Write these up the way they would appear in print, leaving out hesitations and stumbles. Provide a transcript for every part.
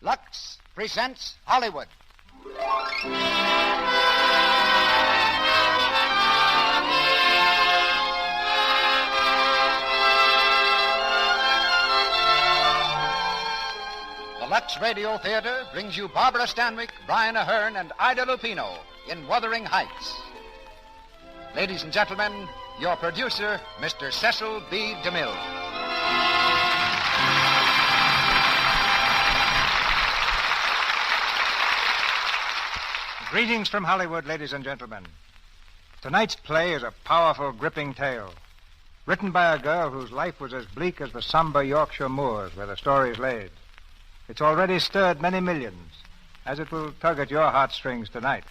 Lux presents Hollywood. The Lux Radio Theater brings you Barbara Stanwyck, Brian Ahern, and Ida Lupino in Wuthering Heights. Ladies and gentlemen, your producer, Mr. Cecil B. DeMille. Greetings from Hollywood, ladies and gentlemen. Tonight's play is a powerful, gripping tale, written by a girl whose life was as bleak as the somber Yorkshire moors where the story is laid. It's already stirred many millions, as it will tug at your heartstrings tonight.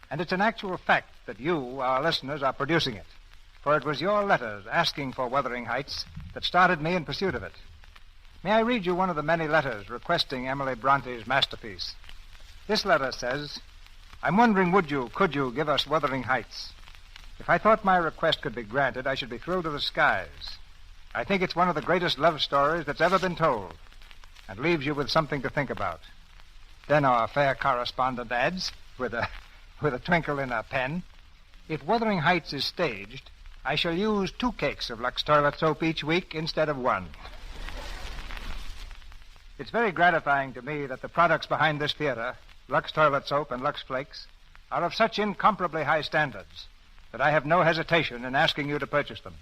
And it's an actual fact that you, our listeners, are producing it, for it was your letters asking for Wuthering Heights that started me in pursuit of it. May I read you one of the many letters requesting Emily Brontë's masterpiece? This letter says, I'm wondering, could you give us Wuthering Heights? If I thought my request could be granted, I should be thrilled to the skies. I think it's one of the greatest love stories that's ever been told, and leaves you with something to think about. Then our fair correspondent adds, with a twinkle in her pen, if Wuthering Heights is staged, I shall use 2 cakes of Lux toilet soap each week instead of 1. It's very gratifying to me that the products behind this theater, Lux toilet soap and Lux Flakes, are of such incomparably high standards that I have no hesitation in asking you to purchase them.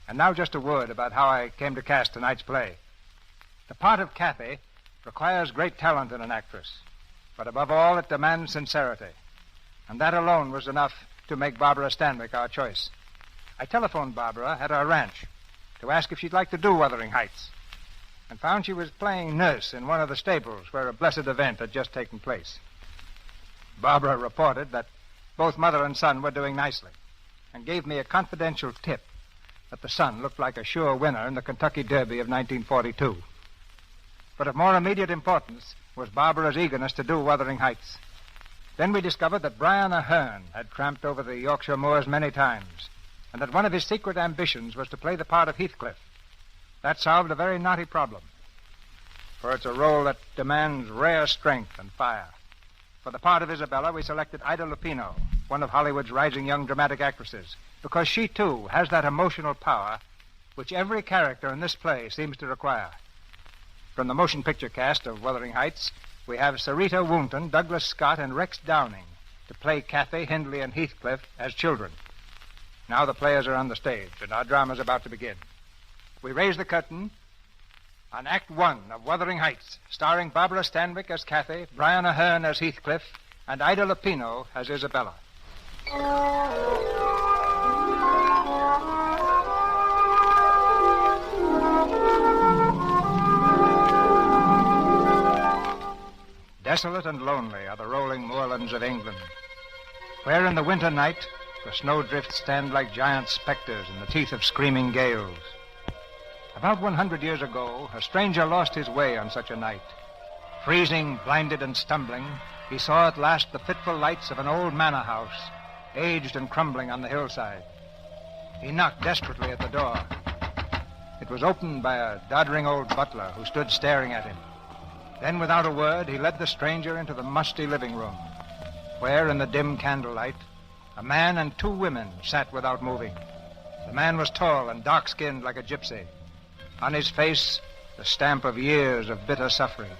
And now just a word about how I came to cast tonight's play. The part of Cathy requires great talent in an actress, but above all it demands sincerity. And that alone was enough to make Barbara Stanwyck our choice. I telephoned Barbara at our ranch to ask if she'd like to do Wuthering Heights, and found she was playing nurse in one of the stables where a blessed event had just taken place. Barbara reported that both mother and son were doing nicely, and gave me a confidential tip that the son looked like a sure winner in the Kentucky Derby of 1942. But of more immediate importance was Barbara's eagerness to do Wuthering Heights. Then we discovered that Brian Ahern had tramped over the Yorkshire moors many times, and that one of his secret ambitions was to play the part of Heathcliff. That solved a very knotty problem, for it's a role that demands rare strength and fire. For the part of Isabella, we selected Ida Lupino, one of Hollywood's rising young dramatic actresses, because she, too, has that emotional power which every character in this play seems to require. From the motion picture cast of Wuthering Heights, we have Sarita Woonton, Douglas Scott, and Rex Downing to play Cathy, Hindley, and Heathcliff as children. Now the players are on the stage, and our drama's about to begin. We raise the curtain on Act 1 of Wuthering Heights, starring Barbara Stanwyck as Cathy, Brian Ahern as Heathcliff, and Ida Lupino as Isabella. Desolate and lonely are the rolling moorlands of England, where in the winter night the snowdrifts stand like giant specters in the teeth of screaming gales. About 100 years ago, a stranger lost his way on such a night. Freezing, blinded, and stumbling, he saw at last the fitful lights of an old manor house, aged and crumbling on the hillside. He knocked desperately at the door. It was opened by a doddering old butler who stood staring at him. Then, without a word, he led the stranger into the musty living room, where, in the dim candlelight, a man and 2 women sat without moving. The man was tall and dark-skinned like a gypsy. On his face, the stamp of years of bitter suffering.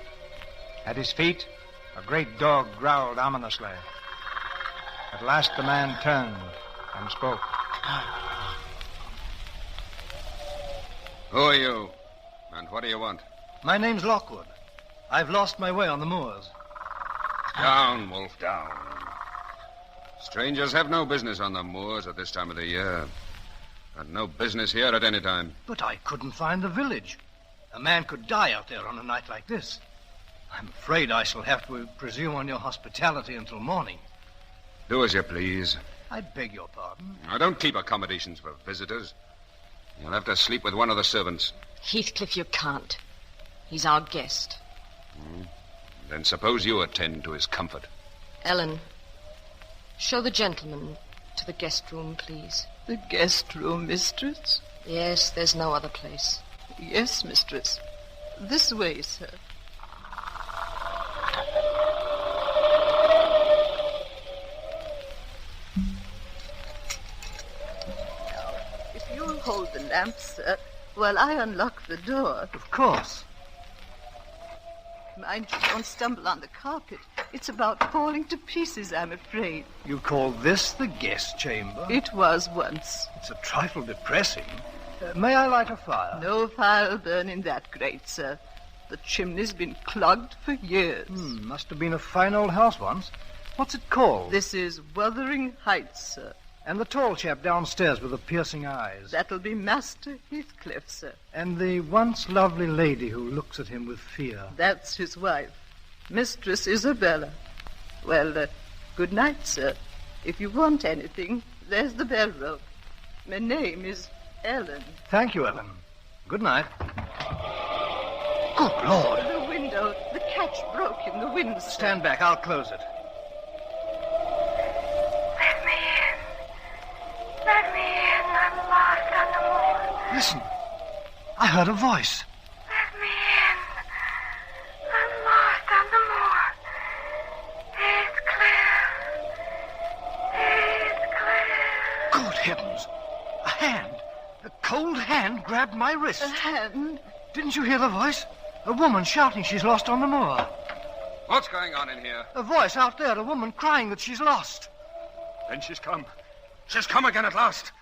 At his feet, a great dog growled ominously. At last the man turned and spoke. Who are you? And what do you want? My name's Lockwood. I've lost my way on the moors. Down, Wolf, down. Strangers have no business on the moors at this time of the year. And no business here at any time. But I couldn't find the village. A man could die out there on a night like this. I'm afraid I shall have to presume on your hospitality until morning. Do as you please. I beg your pardon. Now, don't keep accommodations for visitors. You'll have to sleep with one of the servants. Heathcliff, you can't. He's our guest. Then suppose you attend to his comfort. Ellen, show the gentleman to the guest room, please. The guest room, mistress? Yes, there's no other place. Yes, mistress. This way, sir. lamp, sir, while I unlock the door. Of course. Mind you don't stumble on the carpet. It's about falling to pieces, I'm afraid. You call this the guest chamber? It was once. It's a trifle depressing. May I light a fire? No fire will burn in that grate, sir. The chimney's been clogged for years. Must have been a fine old house once. What's it called? This is Wuthering Heights, sir. And the tall chap downstairs with the piercing eyes. That'll be Master Heathcliff, sir. And the once lovely lady who looks at him with fear. That's his wife, Mistress Isabella. Well, good night, sir. If you want anything, there's the bell rope. My name is Ellen. Thank you, Ellen. Good night. Good Lord. The window, the catch broke in the wind, sir. Stand back, I'll close it. Let me in. Let me in. I'm lost on the moor. Listen. I heard a voice. Let me in. I'm lost on the moor. Heathcliff. Good heavens. A hand. A cold hand grabbed my wrist. A hand? Didn't you hear the voice? A woman shouting she's lost on the moor. What's going on in here? A voice out there, a woman crying that she's lost. Then she's come. She's come again at last.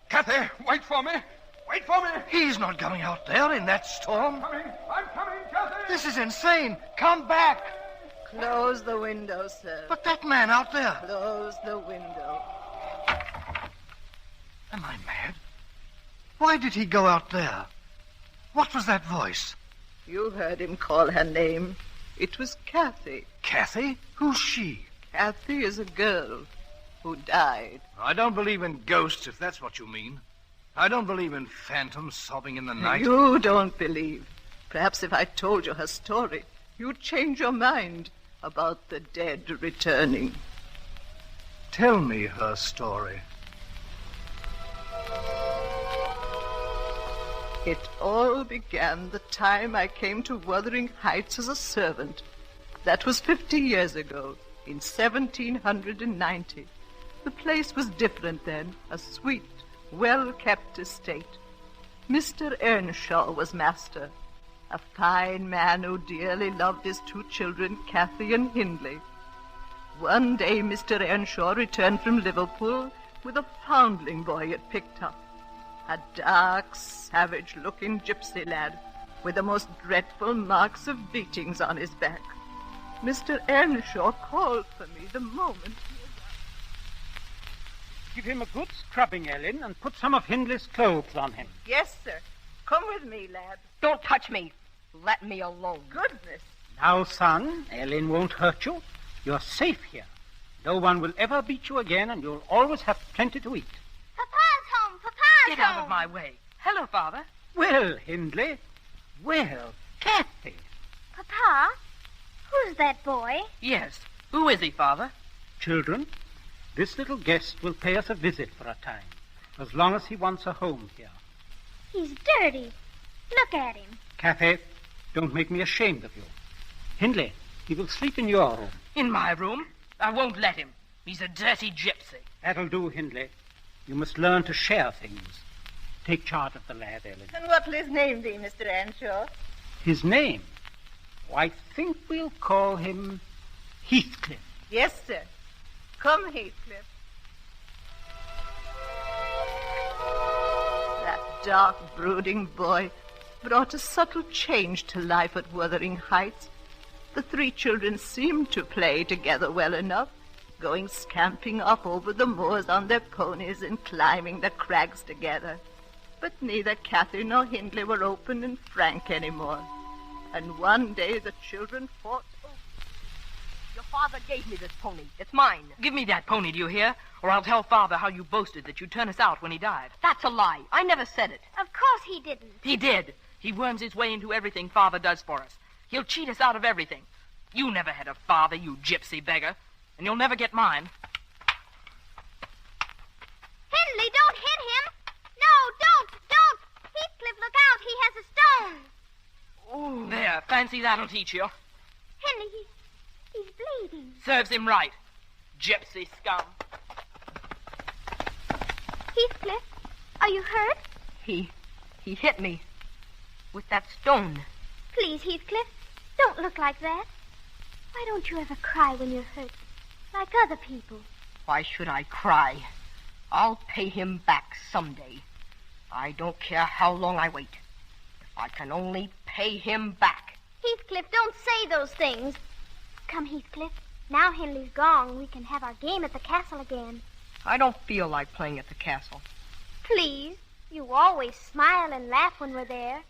Cathy, wait for me. Wait for me. He's not going out there in that storm. I'm coming, Cathy. This is insane. Come back. Close the window, sir. But that man out there. Close the window. Am I mad? Why did he go out there? What was that voice? You heard him call her name. It was Cathy. Cathy? Who's she? Cathy is a girl who died. I don't believe in ghosts, if that's what you mean. I don't believe in phantoms sobbing in the night. You don't believe. Perhaps if I told you her story, you'd change your mind about the dead returning. Tell me her story. It all began the time I came to Wuthering Heights as a servant. That was 50 years ago, in 1790. The place was different then, a sweet, well-kept estate. Mr. Earnshaw was master, a fine man who dearly loved his two children, Cathy and Hindley. One day Mr. Earnshaw returned from Liverpool with a foundling boy he had picked up. A dark, savage-looking gypsy lad with the most dreadful marks of beatings on his back. Mr. Earnshaw called for me the moment he arrived. Give him a good scrubbing, Ellen, and put some of Hindley's clothes on him. Yes, sir. Come with me, lad. Don't touch me. Let me alone. Goodness. Now, son, Ellen won't hurt you. You're safe here. No one will ever beat you again, and you'll always have plenty to eat. Papa's home. Papa's Get home. out of my way. Hello, Father. Well, Hindley. Well, Cathy. Papa, who's that boy? Yes. Who is he, Father? Children, this little guest will pay us a visit for a time, as long as he wants a home here. He's dirty. Look at him. Cathy, don't make me ashamed of you. Hindley, he will sleep in your room. In my room? I won't let him. He's a dirty gypsy. That'll do, Hindley. You must learn to share things. Take charge of the lad, Ellen. And what'll his name be, Mr. Earnshaw? His name? Oh, I think we'll call him Heathcliff. Yes, sir. Come, Heathcliff. That dark, brooding boy brought a subtle change to life at Wuthering Heights. The three children seemed to play together well enough, going scamping up over the moors on their ponies and climbing the crags together. But neither Cathy nor Hindley were open and frank anymore. And one day the children fought. Your father gave me this pony. It's mine. Give me that pony, do you hear? Or I'll tell Father how you boasted that you'd turn us out when he died. That's a lie. I never said it. Of course he didn't. He did. He worms his way into everything Father does for us. He'll cheat us out of everything. You never had a father, you gypsy beggar. And you'll never get mine. Hindley, don't hit him. No, don't. Heathcliff, look out. He has a stone. Oh, there. Fancy that'll teach you. Hindley, he's bleeding. Serves him right. Gypsy scum. Heathcliff, are you hurt? He He hit me with that stone. Please, Heathcliff, don't look like that. Why don't you ever cry when you're hurt, like other people? Why should I cry? I'll pay him back someday. I don't care how long I wait. If I can only pay him back. Heathcliff, don't say those things. Come, Heathcliff. Now Hindley's gone, we can have our game at the castle again. I don't feel like playing at the castle. Please, you always smile and laugh when we're there.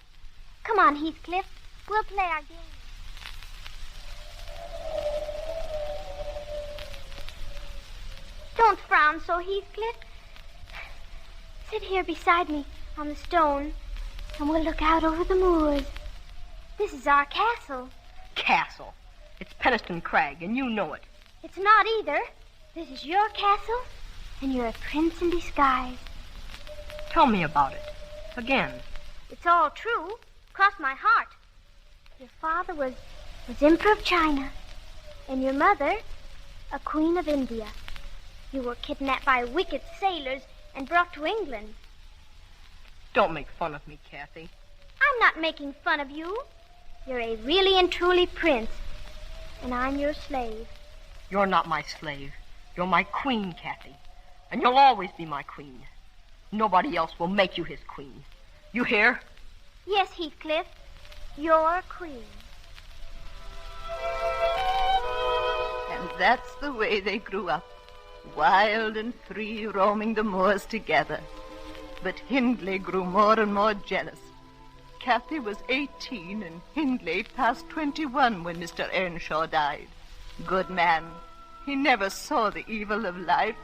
Come on, Heathcliff. We'll play our game. Don't frown so, Heathcliff. Sit here beside me on the stone, and we'll look out over the moors. This is our castle. Castle? It's Penistone Crag, and you know it. It's not either. This is your castle, and you're a prince in disguise. Tell me about it. Again. It's all true. Cross my heart. Your father was Emperor of China, and your mother, a Queen of India. You were kidnapped by wicked sailors and brought to England. Don't make fun of me, Cathy. I'm not making fun of you. You're a really and truly prince, and I'm your slave. You're not my slave. You're my queen, Cathy. And you'll always be my queen. Nobody else will make you his queen. You hear? Yes, Heathcliff. You're queen. And that's the way they grew up, wild and free, roaming the moors together. But Hindley grew more and more jealous. Cathy was 18 and Hindley past 21 when Mr. Earnshaw died. Good man. He never saw the evil of life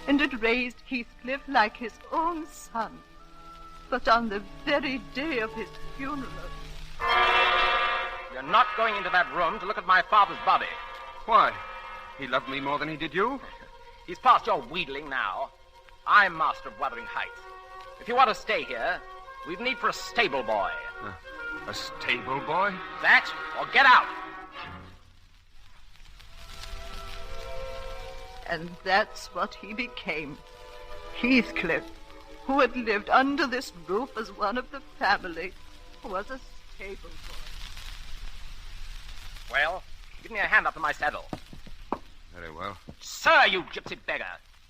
and had raised Heathcliff like his own son. But on the very day of his funeral... You're not going into that room to look at my father's body. Why? He loved me more than he did you? He's past your wheedling now. I'm master of Wuthering Heights. If you want to stay here, we've need for a stable boy. A stable boy? That, or get out. And that's what he became. Heathcliff, who had lived under this roof as one of the family, was a stable boy. Well, give me a hand up to my saddle. Very well. Sir, you gypsy beggar.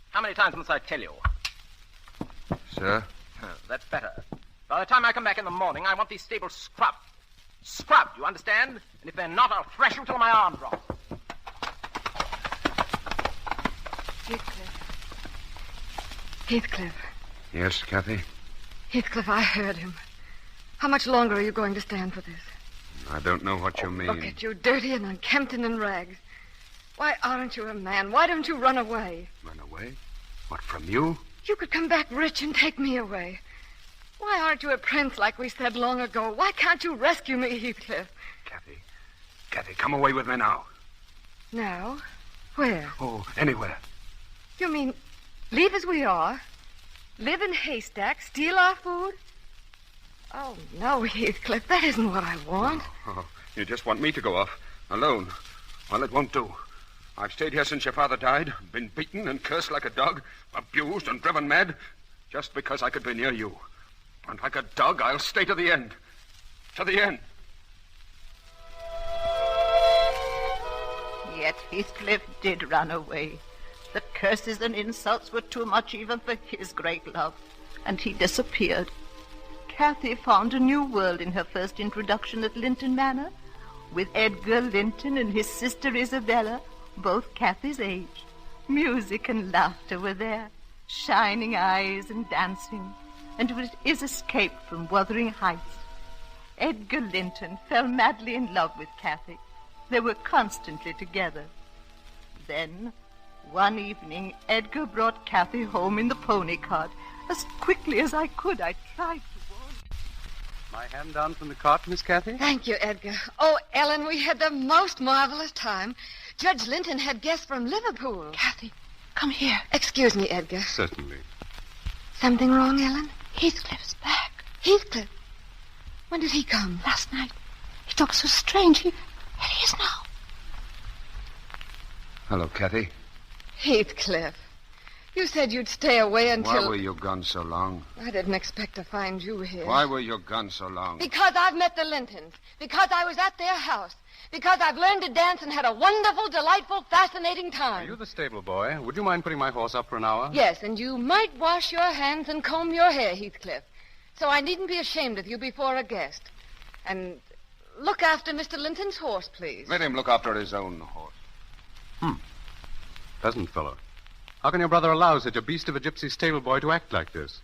How many times must I tell you? Sir? That's better. By the time I come back in the morning, I want these stables scrubbed. Scrubbed, you understand? And if they're not, I'll thrash you till my arm drops. Heathcliff. Yes, Cathy? Heathcliff, I heard him. How much longer are you going to stand for this? I don't know what you mean. Look at you, dirty and unkempt and in rags. Why aren't you a man? Why don't you run away? Run away? What, from you? You could come back rich and take me away. Why aren't you a prince like we said long ago? Why can't you rescue me, Heathcliff? Cathy, come away with me now. Now? Where? Oh, anywhere. You mean leave as we are? Live in haystacks? Steal our food? Oh, no, Heathcliff, that isn't what I want. Oh, you just want me to go off, alone. Well, it won't do. I've stayed here since your father died, been beaten and cursed like a dog, abused and driven mad, just because I could be near you. And like a dog, I'll stay to the end. To the end. Yet Heathcliff did run away. The curses and insults were too much even for his great love, and he disappeared. Cathy found a new world in her first introduction at Linton Manor, with Edgar Linton and his sister Isabella, both Cathy's age. Music and laughter were there, shining eyes and dancing, and with his escape from Wuthering Heights. Edgar Linton fell madly in love with Cathy. They were constantly together. Then, one evening, Edgar brought Cathy home in the pony cart. As quickly as I could, I tried to warn you. My hand down from the cart, Miss Cathy? Thank you, Edgar. Oh, Ellen, we had the most marvelous time. Judge Linton had guests from Liverpool. Cathy, come here. Excuse me, Edgar. Certainly. Something wrong, Ellen? Heathcliff's back. Heathcliff? When did he come? Last night. He talked so strange. Here he is now. Hello, Cathy. Heathcliff. You said you'd stay away until... Why were you gone so long? I didn't expect to find you here. Why were you gone so long? Because I've met the Lintons. Because I was at their house. Because I've learned to dance and had a wonderful, delightful, fascinating time. Are you the stable boy? Would you mind putting my horse up for an hour? Yes, and you might wash your hands and comb your hair, Heathcliff. So I needn't be ashamed of you before a guest. And look after Mr. Linton's horse, please. Let him look after his own horse. Pleasant fellow. How can your brother allow such a beast of a gypsy stable boy to act like this?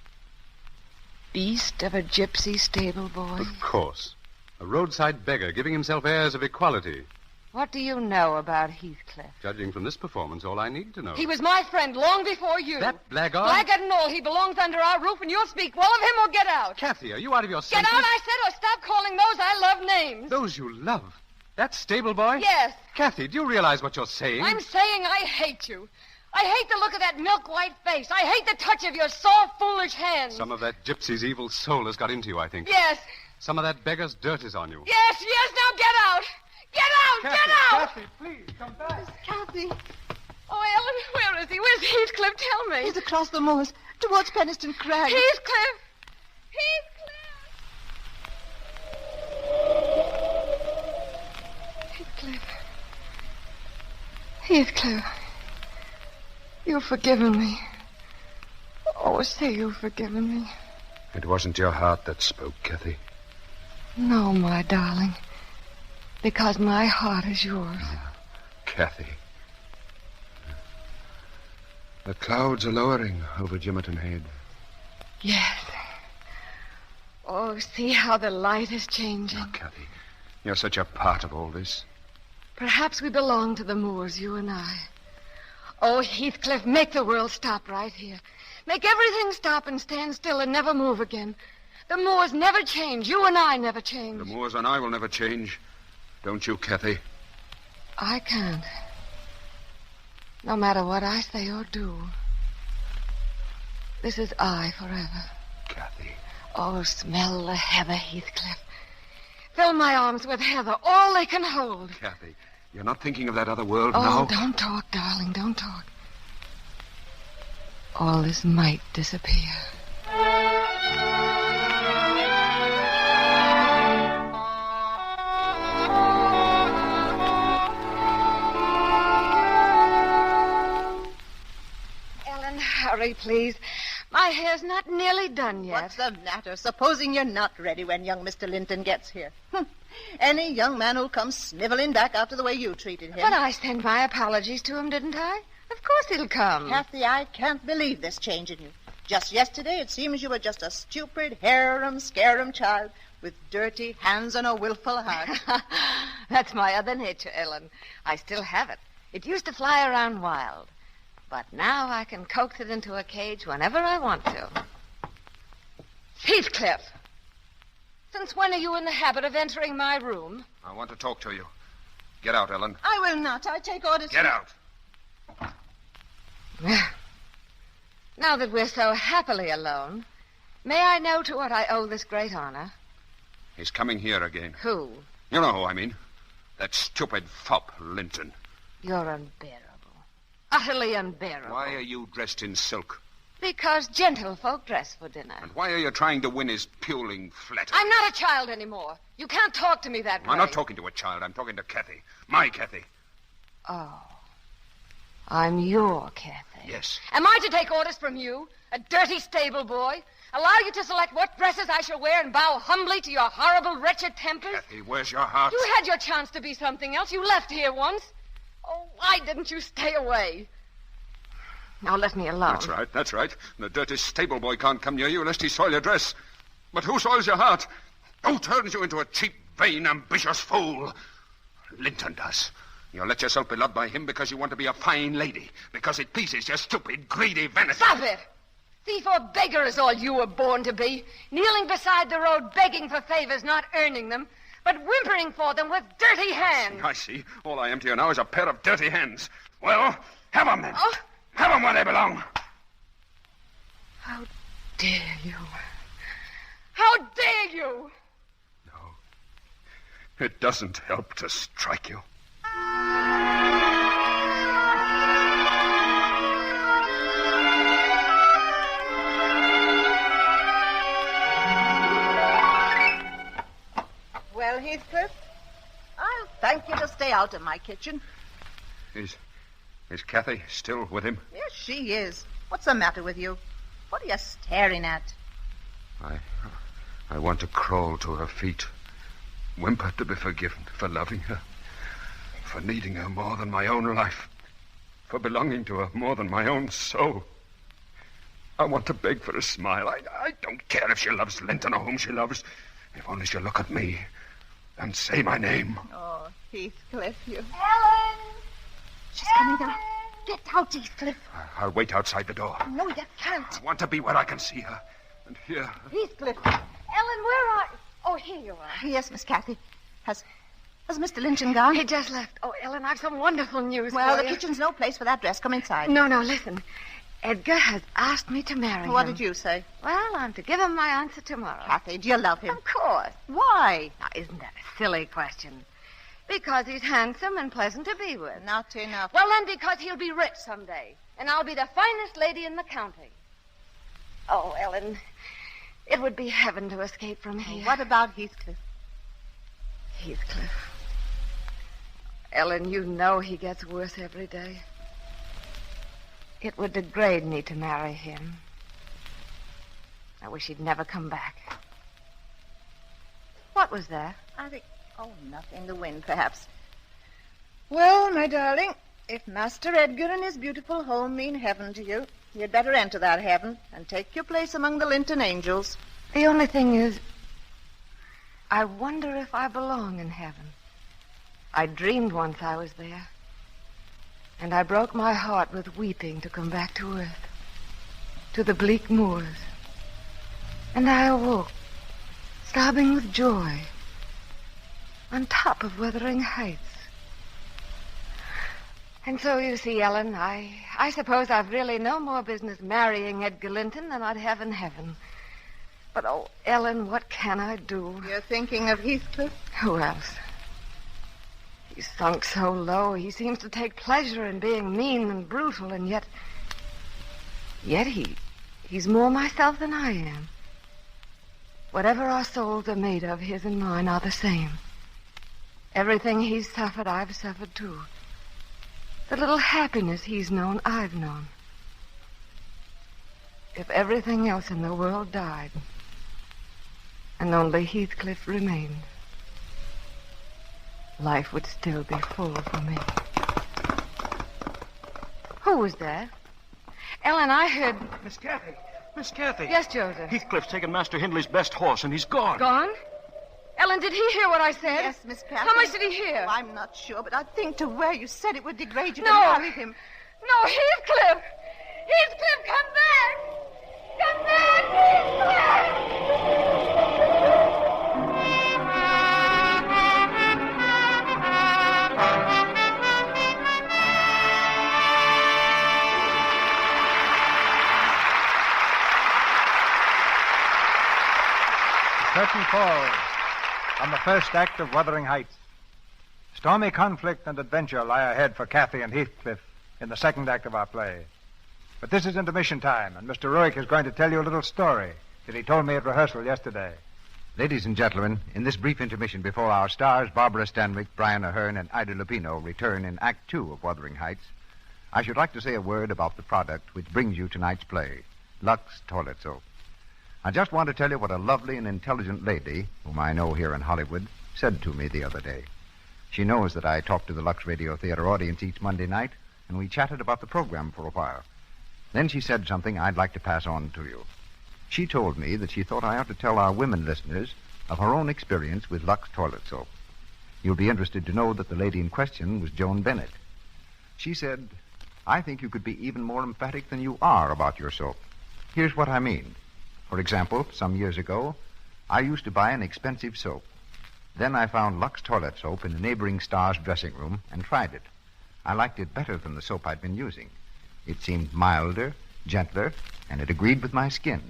Beast of a gypsy stable boy? Of course. A roadside beggar giving himself airs of equality. What do you know about Heathcliff? Judging from this performance, all I need to know. He was my friend long before you. That blackguard? Blackguard and all. He belongs under our roof, and you'll speak well of him or get out. Cathy, are you out of your Get senses? out, I said, or stop calling those I love names. Those you love? That stable boy? Yes. Cathy, do you realize what you're saying? I'm saying I hate you. I hate the look of that milk-white face. I hate the touch of your soft, foolish hands. Some of that gypsy's evil soul has got into you, I think. Yes. Some of that beggar's dirt is on you. Yes, now get out. Get out, Cathy, get out. Cathy, please, come back. Kathy, Oh, Ellen, where is he? Where's Heathcliff? Tell me. he's across the moors towards Penistone Crag. Heathcliff. Heathcliff. You've forgiven me. Oh, say you've forgiven me. It wasn't your heart that spoke, Cathy. No, my darling. Because my heart is yours. Cathy. The clouds are lowering over Jimerton Head. Yes. Oh, see how the light is changing. Oh, Cathy, you're such a part of all this. Perhaps we belong to the moors, you and I. Oh, Heathcliff, make the world stop right here. Make everything stop and stand still and never move again. The moors never change. You and I never change. The moors and I will never change. Don't you, Cathy? I can't. No matter what I say or do. This is I forever. Cathy. Oh, smell the heather, Heathcliff. Fill my arms with heather, all they can hold. Cathy, you're not thinking of that other world Oh, now? don't talk, darling, don't talk. All this might disappear. Ellen, hurry, please. My hair's not nearly done yet. What's the matter? Supposing you're not ready when young Mr. Linton gets here. Any young man who'll come sniveling back after the way you treated him. But I sent my apologies to him, didn't I? Of course he'll come. Kathy, I can't believe this change in you. Just yesterday, it seems you were just a stupid, harum, scarum child with dirty hands and a willful heart. That's my other nature, Ellen. I still have it. It used to fly around wild. But now I can coax it into a cage whenever I want to. Heathcliff, since when are you in the habit of entering my room? I want to talk to you. Get out, Ellen. I will not. I take orders. Get out. Now that we're so happily alone, may I know to what I owe this great honor? He's coming here again. Who? You know who I mean. That stupid fop, Linton. You're unbearable. Utterly unbearable. Why are you dressed in silk? Because gentlefolk dress for dinner. And why are you trying to win his puling flattery? I'm not a child anymore. You can't talk to me that way. I'm not talking to a child. I'm talking to Cathy. My Cathy. Oh. I'm your Cathy. Yes. Am I to take orders from you, a dirty stable boy? Allow you to select what dresses I shall wear and bow humbly to your horrible, wretched tempers? Cathy, where's your heart? You had your chance to be something else. You left here once. Oh, why didn't you stay away? Now let me alone. That's right. The dirty stable boy can't come near you lest he soil your dress. But who soils your heart? Who turns you into a cheap, vain, ambitious fool? Linton does. You let yourself be loved by him because you want to be a fine lady, because it pleases your stupid, greedy vanity. Stop it! Thief or beggar is all you were born to be, kneeling beside the road begging for favors, not earning them, but whimpering for them with dirty hands. I see. All I am to you now is a pair of dirty hands. Well, have them then. Oh. Have them where they belong. How dare you? How dare you? No. It doesn't help to strike you. Well, Heathcliff, I'll thank you to stay out of my kitchen. Is Cathy still with him? Yes, she is. What's the matter with you? What are you staring at? I want to crawl to her feet, whimper to be forgiven for loving her, for needing her more than my own life, for belonging to her more than my own soul. I want to beg for a smile. I don't care if she loves Linton or whom she loves, if only she'll look at me and say my name. Oh, Heathcliff, you... Ellen! She's coming now. Get out, Heathcliff. I'll wait outside the door. No, you can't. I want to be where I can see her and hear her. Heathcliff. Ellen, where are you? Oh, here you are. Yes, Miss Cathy. Has Mr. Lynchon gone? He just left. Oh, Ellen, I've some wonderful news Well, for the you. kitchen's no place for that dress. Come inside. No, listen. Edgar has asked me to marry him. What did you say? Well, I'm to give him my answer tomorrow. Cathy, do you love him? Of course. Why? Now, isn't that a silly question? Because he's handsome and pleasant to be with. Not enough. Well, then, because he'll be rich someday, and I'll be the finest lady in the county. Oh, Ellen, it would be heaven to escape from here. What about Heathcliff? Heathcliff. Ellen, you know he gets worse every day. It would degrade me to marry him. I wish he'd never come back. What was that? I think... Oh, nothing. The wind, perhaps. Well, my darling, if Master Edgar and his beautiful home mean heaven to you, you'd better enter that heaven and take your place among the Linton angels. The only thing is, I wonder if I belong in heaven. I dreamed once I was there. And I broke my heart with weeping to come back to earth, to the bleak moors. And I awoke, sobbing with joy, on top of Wuthering Heights. And so, you see, Ellen, I suppose I've really no more business marrying Edgar Linton than I'd have in heaven. But, oh, Ellen, what can I do? You're thinking of Heathcliff? Who else? He's sunk so low. He seems to take pleasure in being mean and brutal, and yet he's more myself than I am. Whatever our souls are made of, his and mine are the same. Everything he's suffered, I've suffered too. The little happiness he's known, I've known. If everything else in the world died, and only Heathcliff remained, life would still be full for me. Who was that? Ellen, I heard... Miss Cathy. Miss Cathy. Yes, Joseph. Heathcliff's taken Master Hindley's best horse, and he's gone. Gone? Ellen, did he hear what I said? Yes, Miss Cathy. How much did he hear? Oh, I'm not sure, but I think to where you said it would degrade you No. to marry him. No, Heathcliff! Heathcliff, come back! Come back, Heathcliff! Curtain falls on the first act of Wuthering Heights. Stormy conflict and adventure lie ahead for Cathy and Heathcliff in the second act of our play. But this is intermission time, and Mr. Ruick is going to tell you a little story that he told me at rehearsal yesterday. Ladies and gentlemen, in this brief intermission before our stars, Barbara Stanwyck, Brian Ahern, and Ida Lupino, return in Act 2 of Wuthering Heights, I should like to say a word about the product which brings you tonight's play, Lux Toilet Soap. I just want to tell you what a lovely and intelligent lady, whom I know here in Hollywood, said to me the other day. She knows that I talk to the Lux Radio Theater audience each Monday night, and we chatted about the program for a while. Then she said something I'd like to pass on to you. She told me that she thought I ought to tell our women listeners of her own experience with Lux Toilet Soap. You'll be interested to know that the lady in question was Joan Bennett. She said, I think you could be even more emphatic than you are about your soap. Here's what I mean. For example, some years ago, I used to buy an expensive soap. Then I found Lux Toilet Soap in a neighboring star's dressing room and tried it. I liked it better than the soap I'd been using. It seemed milder, gentler, and it agreed with my skin.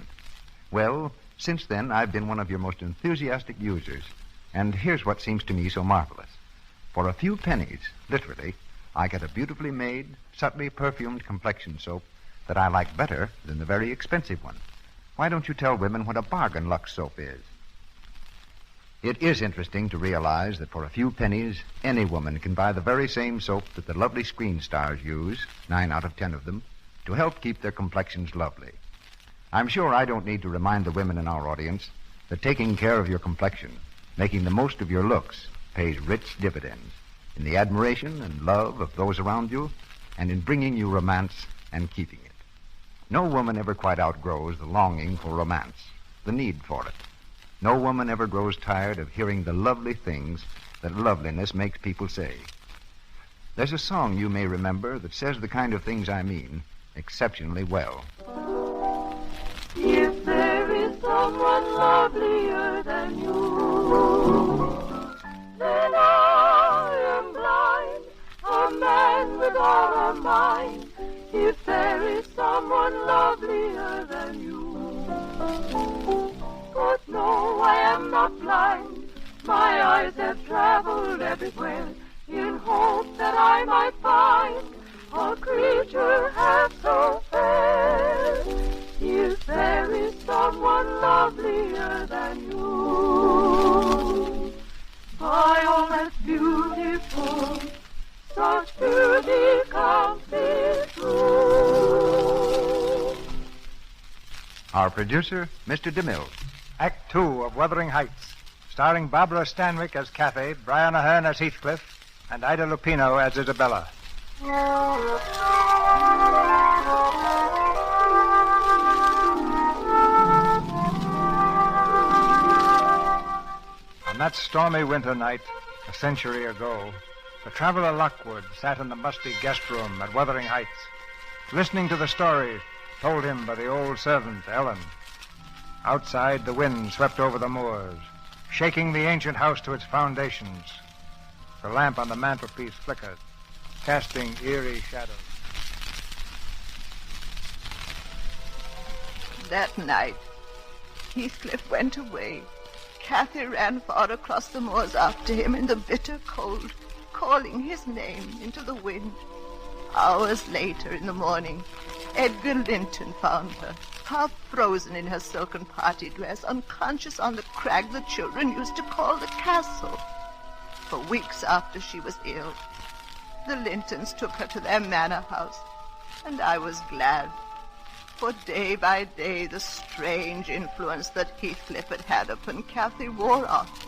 Well, since then, I've been one of your most enthusiastic users. And here's what seems to me so marvelous. For a few pennies, literally, I get a beautifully made, subtly perfumed complexion soap that I like better than the very expensive one. Why don't you tell women what a bargain Lux soap is? It is interesting to realize that for a few pennies, any woman can buy the very same soap that the lovely screen stars use, 9 out of 10 of them, to help keep their complexions lovely. I'm sure I don't need to remind the women in our audience that taking care of your complexion, making the most of your looks, pays rich dividends in the admiration and love of those around you and in bringing you romance and keeping it. No woman ever quite outgrows the longing for romance, the need for it. No woman ever grows tired of hearing the lovely things that loveliness makes people say. There's a song you may remember that says the kind of things I mean exceptionally well. If there is someone lovelier than you, then I am blind, a man without a mind. If there is someone lovelier than you. But no, I am not blind. My eyes have traveled everywhere in hope that I might find a creature half so fair. If there is someone lovelier than you. By all that's beautiful, such beauty can't be true. Our producer, Mr. DeMille. Act 2 of Wuthering Heights, starring Barbara Stanwyck as Cathy, Brian Ahern as Heathcliff, and Ida Lupino as Isabella. On that stormy winter night, a century ago, the traveler Lockwood sat in the musty guest room at Wuthering Heights, listening to the story told him by the old servant, Ellen. Outside, the wind swept over the moors, shaking the ancient house to its foundations. The lamp on the mantelpiece flickered, casting eerie shadows. That night, Heathcliff went away. Cathy ran far across the moors after him in the bitter cold, calling his name into the wind. Hours later in the morning, Edgar Linton found her, half frozen in her silken party dress, unconscious on the crag the children used to call the castle. For weeks after she was ill, the Lintons took her to their manor house, and I was glad. For day by day, the strange influence that Heathcliff had had upon Cathy wore off,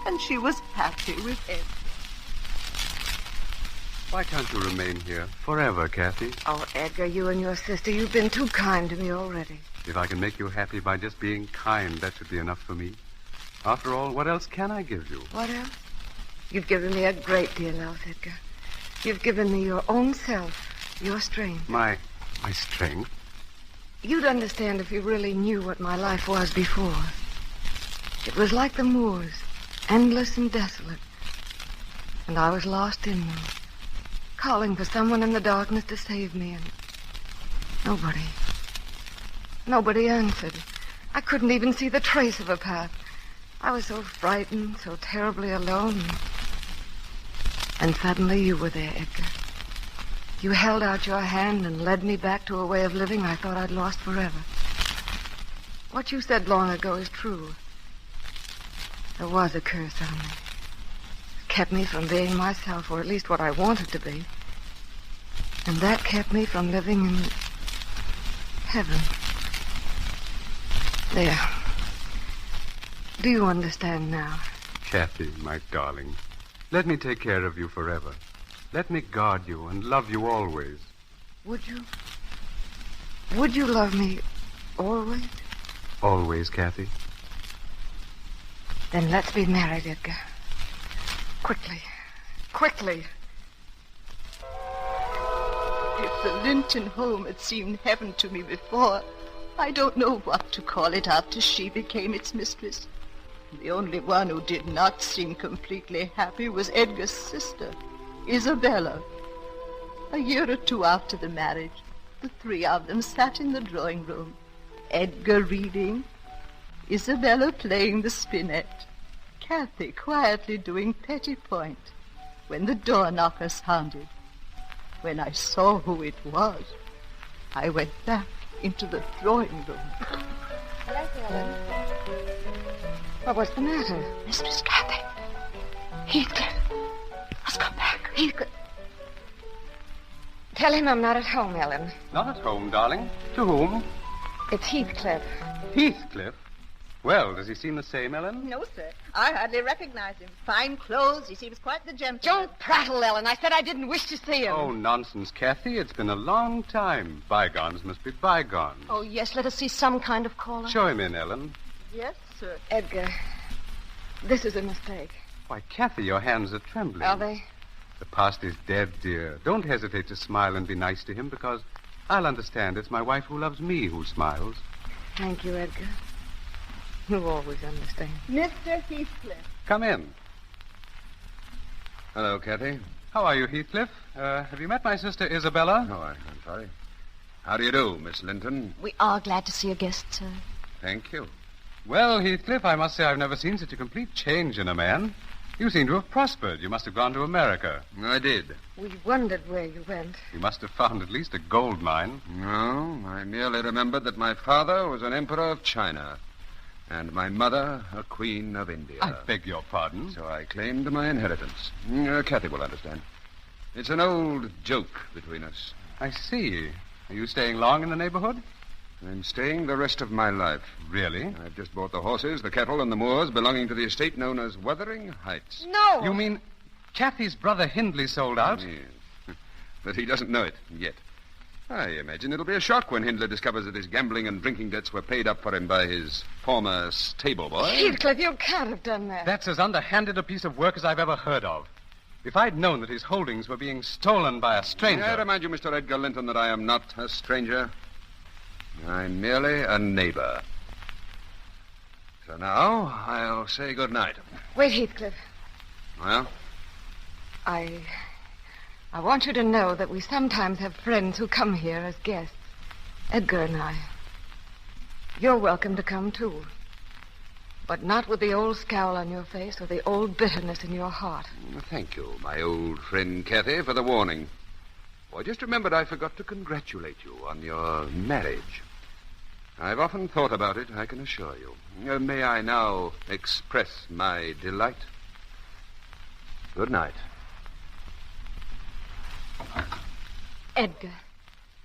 and she was happy with Edgar. Why can't you remain here forever, Cathy? Oh, Edgar, you and your sister, you've been too kind to me already. If I can make you happy by just being kind, that should be enough for me. After all, what else can I give you? What else? You've given me a great deal else, Edgar. You've given me your own self, your strength. My strength? You'd understand if you really knew what my life was before. It was like the moors, endless and desolate. And I was lost in them, calling for someone in the darkness to save me, and nobody answered. I couldn't even see the trace of a path. I was so frightened, so terribly alone. And suddenly you were there, Edgar. You held out your hand and led me back to a way of living I thought I'd lost forever. What you said long ago is true. There was a curse on me. It kept me from being myself, or at least what I wanted to be. And that kept me from living in heaven. There. Do you understand now? Cathy, my darling, let me take care of you forever. Let me guard you and love you always. Would you? Would you love me always? Always, Cathy. Then let's be married, Edgar. Quickly. Quickly. If the Linton home had seemed heaven to me before, I don't know what to call it after she became its mistress. The only one who did not seem completely happy was Edgar's sister, Isabella. A year or two after the marriage, the three of them sat in the drawing room, Edgar reading, Isabella playing the spinet, Cathy quietly doing petit point, when the door knocker sounded. When I saw who it was, I went back into the drawing room. Hello, Ellen. what's the matter? Mistress Cathy. Heathcliff has come back. Heathcliff. Tell him I'm not at home, Ellen. Not at home, darling. To whom? It's Heathcliff. Heathcliff? Well, does he seem the same, Ellen? No, sir. I hardly recognize him. Fine clothes. He seems quite the gentleman. Don't prattle, Ellen. I said I didn't wish to see him. Oh, nonsense, Cathy. It's been a long time. Bygones must be bygones. Oh, yes, let us see some kind of caller. Show him in, Ellen. Yes, sir. Edgar, this is a mistake. Why, Cathy, your hands are trembling. Are they? The past is dead, dear. Don't hesitate to smile and be nice to him, because I'll understand it's my wife who loves me who smiles. Thank you, Edgar. You always understand. Mr. Heathcliff. Come in. Hello, Cathy. How are you, Heathcliff? Have you met my sister Isabella? Oh, I'm sorry. How do you do, Miss Linton? We are glad to see a guest, sir. Thank you. Well, Heathcliff, I must say I've never seen such a complete change in a man. You seem to have prospered. You must have gone to America. I did. We wondered where you went. You must have found at least a gold mine. No, I merely remembered that my father was an emperor of China and my mother a queen of India. I beg your pardon? So I claimed my inheritance. Cathy will understand. It's an old joke between us. I see. Are you staying long in the neighborhood? I'm staying the rest of my life. Really? I've just bought the horses, the cattle, and the moors belonging to the estate known as Wuthering Heights. No! You mean Cathy's brother Hindley sold out? Yes. But he doesn't know it yet. I imagine it'll be a shock when Hindley discovers that his gambling and drinking debts were paid up for him by his former stable boy. Heathcliff, you can't have done that. That's as underhanded a piece of work as I've ever heard of. If I'd known that his holdings were being stolen by a stranger... I remind you, Mr. Edgar Linton, that I am not a stranger. I'm merely a neighbor. So now, I'll say good night. Wait, Heathcliff. Well? I want you to know that we sometimes have friends who come here as guests. Edgar and I. You're welcome to come, too. But not with the old scowl on your face or the old bitterness in your heart. Thank you, my old friend Cathy, for the warning. I just remembered I forgot to congratulate you on your marriage. I've often thought about it, I can assure you. May I now express my delight? Good night. Edgar,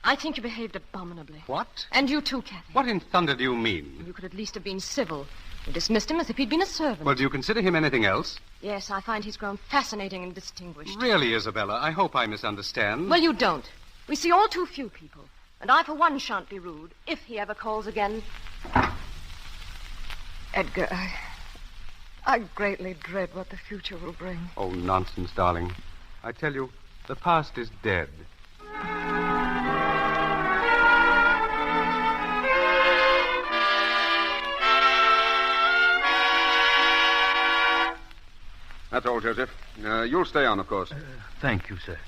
I think you behaved abominably. What? And you too, Cathy. What in thunder do you mean? You could at least have been civil. You dismissed him as if he'd been a servant. Well, do you consider him anything else? Yes, I find he's grown fascinating and distinguished. Really, Isabella, I hope I misunderstand. Well, you don't. We see all too few people. And I, for one, shan't be rude, if he ever calls again. Edgar, I greatly dread what the future will bring. Oh, nonsense, darling. I tell you, the past is dead. That's all, Joseph. You'll stay on, of course. Thank you, sir.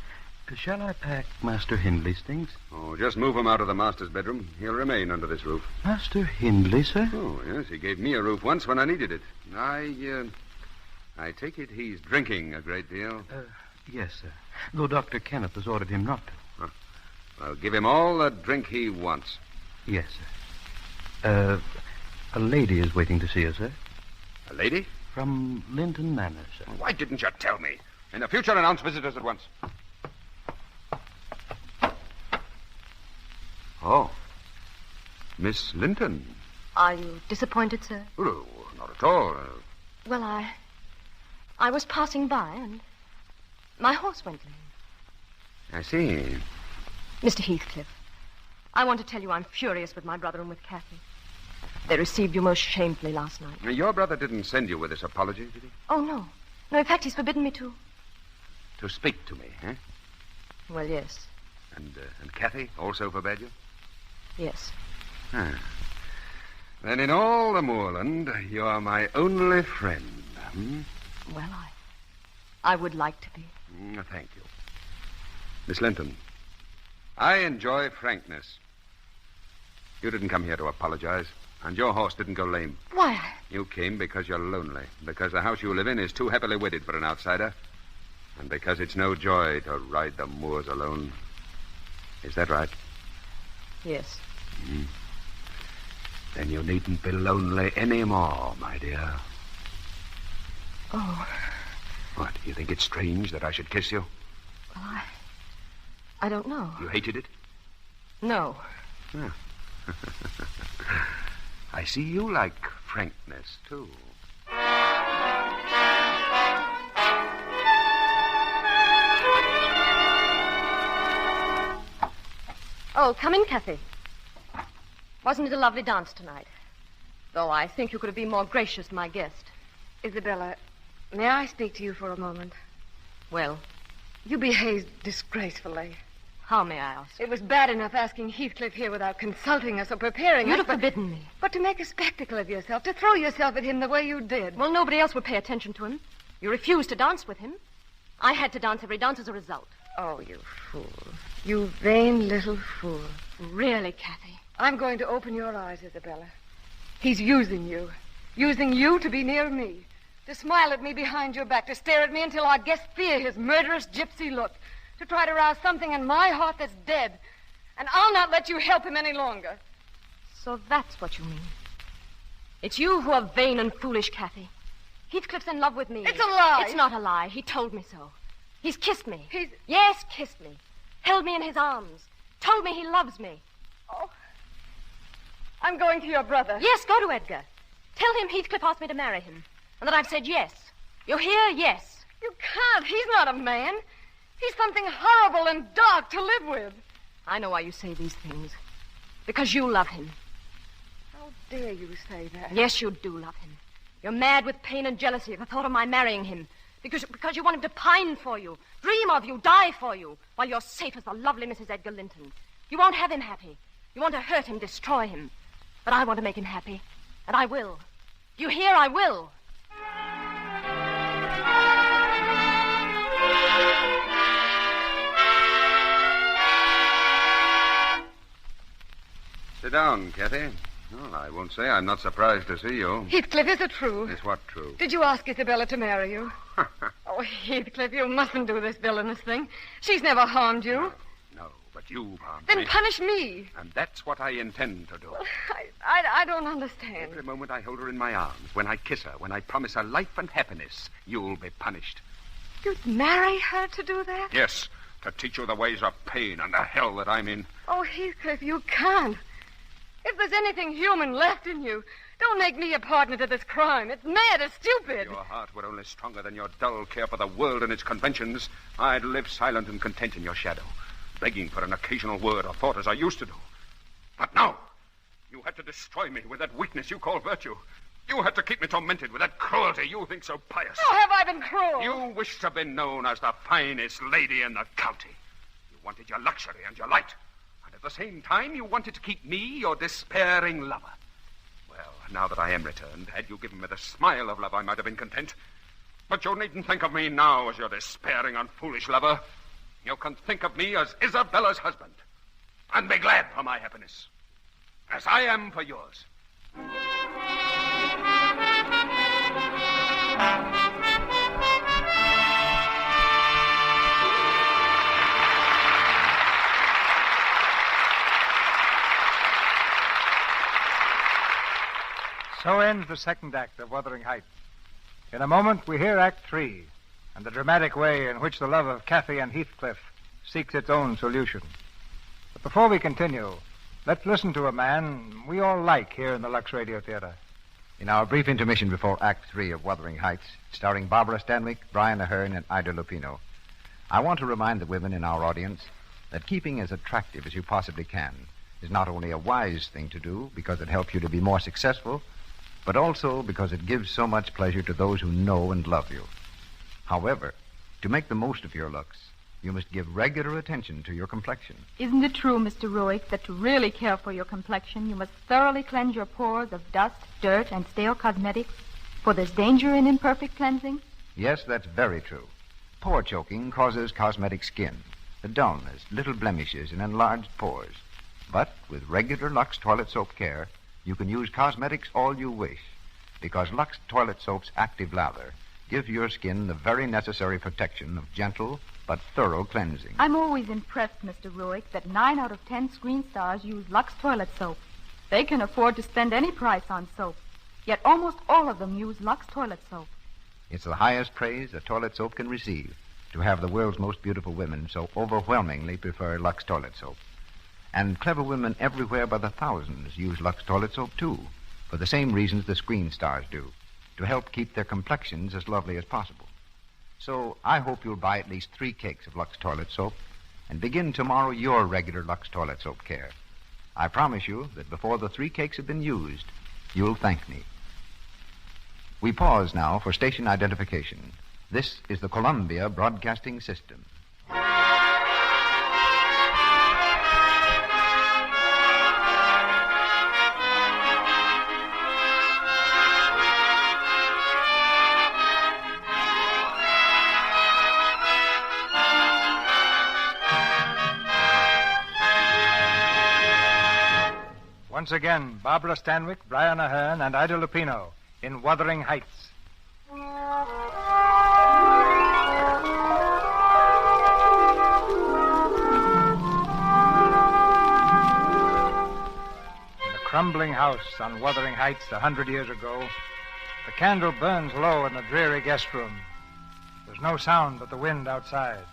Shall I pack Master Hindley's things? Oh, just move him out of the master's bedroom. He'll remain under this roof. Master Hindley, sir? Oh, yes. He gave me a roof once when I needed it. I take it he's drinking a great deal. Yes, sir. Though Dr. Kenneth has ordered him not to. I'll give him all the drink he wants. Yes, sir. A lady is waiting to see us, sir. A lady? From Linton Manor, sir. Why didn't you tell me? In the future, announce visitors at once. Oh. Miss Linton. Are you disappointed, sir? Oh, not at all. Well, I was passing by, and my horse went lame. I see. Mr. Heathcliff, I want to tell you I'm furious with my brother and with Cathy. They received you most shamefully last night. Your brother didn't send you with this apology, did he? Oh, no. No, in fact, he's forbidden me to. To speak to me, eh? Well, yes. And Cathy also forbade you? Yes. Ah. Then in all the moorland, you're my only friend, hmm? Well, I would like to be. Thank you. Miss Linton, I enjoy frankness. You didn't come here to apologize, and your horse didn't go lame. Why? You came because you're lonely, because the house you live in is too happily wedded for an outsider, and because it's no joy to ride the moors alone. Is that right? Yes. Then you needn't be lonely anymore, my dear. Oh. What, you think it's strange that I should kiss you? Well, I don't know. You hated it? No. Yeah. I see you like frankness, too. Oh, come in, Cathy. Wasn't it a lovely dance tonight? Though I think you could have been more gracious to my guest. Isabella, may I speak to you for a moment? Well? You behaved disgracefully. How, may I ask? It was bad enough asking Heathcliff here without consulting us or preparing us. You'd have forbidden me. But to make a spectacle of yourself, to throw yourself at him the way you did. Well, nobody else would pay attention to him. You refused to dance with him. I had to dance every dance as a result. Oh, you fool. You vain little fool. Really, Cathy? I'm going to open your eyes, Isabella. He's using you. Using you to be near me. To smile at me behind your back. To stare at me until our guests fear his murderous gypsy look. To try to rouse something in my heart that's dead. And I'll not let you help him any longer. So that's what you mean. It's you who are vain and foolish, Cathy. Heathcliff's in love with me. It's a lie. It's not a lie. He told me so. He's kissed me. Yes, kissed me. Held me in his arms. Told me he loves me. Oh. I'm going to your brother. Yes, go to Edgar. Tell him Heathcliff asked me to marry him. And that I've said yes. You hear? Yes. You can't. He's not a man. He's something horrible and dark to live with. I know why you say these things. Because you love him. How dare you say that? Yes, you do love him. You're mad with pain and jealousy at the thought of my marrying him. Because you want him to pine for you, dream of you, die for you, while you're safe as the lovely Mrs. Edgar Linton. You won't have him happy. You want to hurt him, destroy him. But I want to make him happy. And I will. You hear? I will. Sit down, Cathy. Well, I won't say I'm not surprised to see you. Heathcliff, is it true? Is what true? Did you ask Isabella to marry you? Oh, Heathcliff, you mustn't do this villainous thing. She's never harmed you. No, but you harmed me. Then punish me. And that's what I intend to do. I don't understand. Every moment I hold her in my arms, when I kiss her, when I promise her life and happiness, you'll be punished. You'd marry her to do that? Yes, to teach you the ways of pain and the hell that I'm in. Oh, Heathcliff, you can't. If there's anything human left in you, don't make me a partner to this crime. It's mad, it's stupid. If your heart were only stronger than your dull care for the world and its conventions, I'd live silent and content in your shadow, begging for an occasional word or thought as I used to do. But now, you had to destroy me with that weakness you call virtue. You had to keep me tormented with that cruelty you think so pious. How have I been cruel? You wished to be known as the finest lady in the county. You wanted your luxury and your light. And at the same time, you wanted to keep me your despairing lover. Well, now that I am returned, had you given me the smile of love, I might have been content. But you needn't think of me now as your despairing and foolish lover. You can think of me as Isabella's husband. And be glad for my happiness. As I am for yours. So ends the second act of Wuthering Heights. In a moment, we hear Act 3, and the dramatic way in which the love of Cathy and Heathcliff seeks its own solution. But before we continue, let's listen to a man we all like here in the Lux Radio Theater. In our brief intermission before Act 3 of Wuthering Heights, starring Barbara Stanwyck, Brian Ahern, and Ida Lupino, I want to remind the women in our audience that keeping as attractive as you possibly can is not only a wise thing to do because it helps you to be more successful, but also because it gives so much pleasure to those who know and love you. However, to make the most of your looks, you must give regular attention to your complexion. Isn't it true, Mr. Roick, that to really care for your complexion, you must thoroughly cleanse your pores of dust, dirt, and stale cosmetics? For there's danger in imperfect cleansing? Yes, that's very true. Pore choking causes cosmetic skin, the dullness, little blemishes, and enlarged pores. But with regular Lux toilet soap care, you can use cosmetics all you wish, because Lux toilet soap's active lather gives your skin the very necessary protection of gentle but thorough cleansing. I'm always impressed, Mr. Roick, that 9 out of 10 screen stars use Lux toilet soap. They can afford to spend any price on soap, yet almost all of them use Lux toilet soap. It's the highest praise a toilet soap can receive, to have the world's most beautiful women so overwhelmingly prefer Lux toilet soap. And clever women everywhere by the thousands use Lux toilet soap, too, for the same reasons the screen stars do, to help keep their complexions as lovely as possible. So I hope you'll buy at least 3 cakes of Lux toilet soap and begin tomorrow your regular Lux toilet soap care. I promise you that before the 3 cakes have been used, you'll thank me. We pause now for station identification. This is the Columbia Broadcasting System. Once again, Barbara Stanwyck, Brian Ahern, and Ida Lupino in Wuthering Heights. In the crumbling house on Wuthering Heights 100 years ago, the candle burns low in the dreary guest room. There's no sound but the wind outside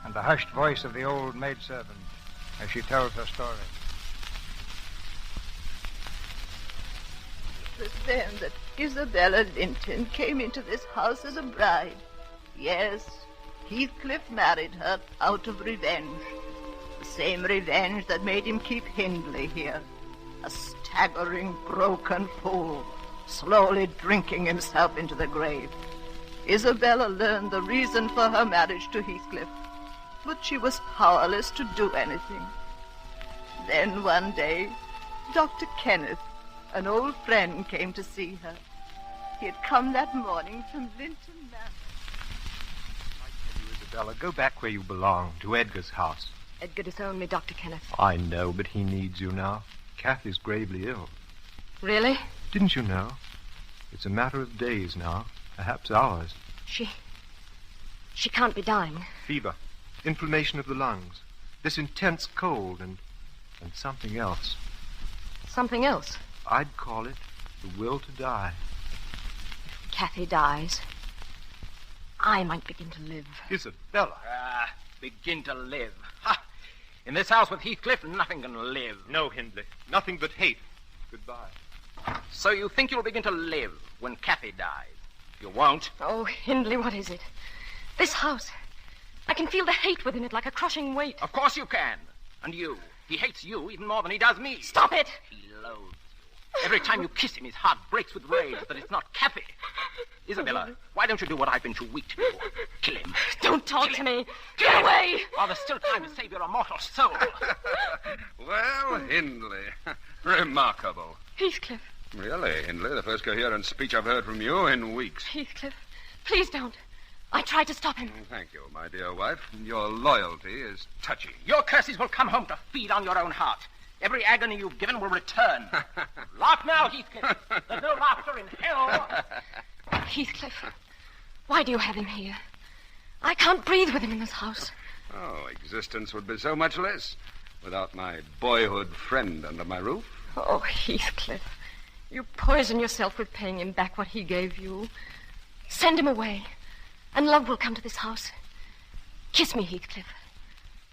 and the hushed voice of the old maidservant as she tells her story. It was then that Isabella Linton came into this house as a bride. Yes, Heathcliff married her out of revenge. The same revenge that made him keep Hindley here. A staggering, broken fool, slowly drinking himself into the grave. Isabella learned the reason for her marriage to Heathcliff, but she was powerless to do anything. Then one day, Dr. Kenneth, an old friend, came to see her. He had come that morning from Linton Manor. I tell you, Isabella, go back where you belong, to Edgar's house. Edgar disowned me, Dr. Kenneth. I know, but he needs you now. Cathy's gravely ill. Really? Didn't you know? It's a matter of days now, perhaps hours. She can't be dying. Fever, inflammation of the lungs, this intense cold, and something else. Something else? I'd call it the will to die. If Cathy dies, I might begin to live. Isabella. Begin to live. Ha! In this house with Heathcliff, nothing can live. No, Hindley. Nothing but hate. Goodbye. So you think you'll begin to live when Cathy dies? You won't. Oh, Hindley, what is it? This house. I can feel the hate within it like a crushing weight. Of course you can. And you. He hates you even more than he does me. Stop it! He loathes you. Every time you kiss him, his heart breaks with rage that it's not Cathy. Isabella, why don't you do what I've been too weak to do? Kill him. Don't talk to me. Get away! While there's still time to save your immortal soul. Well, Hindley. Remarkable. Heathcliff. Really, Hindley, the first coherent speech I've heard from you in weeks. Heathcliff, please don't. I tried to stop him. Thank you, my dear wife. Your loyalty is touching. Your curses will come home to feed on your own heart. Every agony you've given will return. Laugh now, Heathcliff. There's no laughter in hell. Heathcliff, why do you have him here? I can't breathe with him in this house. Oh, existence would be so much less without my boyhood friend under my roof. Oh, Heathcliff, you poison yourself with paying him back what he gave you. Send him away, and love will come to this house. Kiss me, Heathcliff.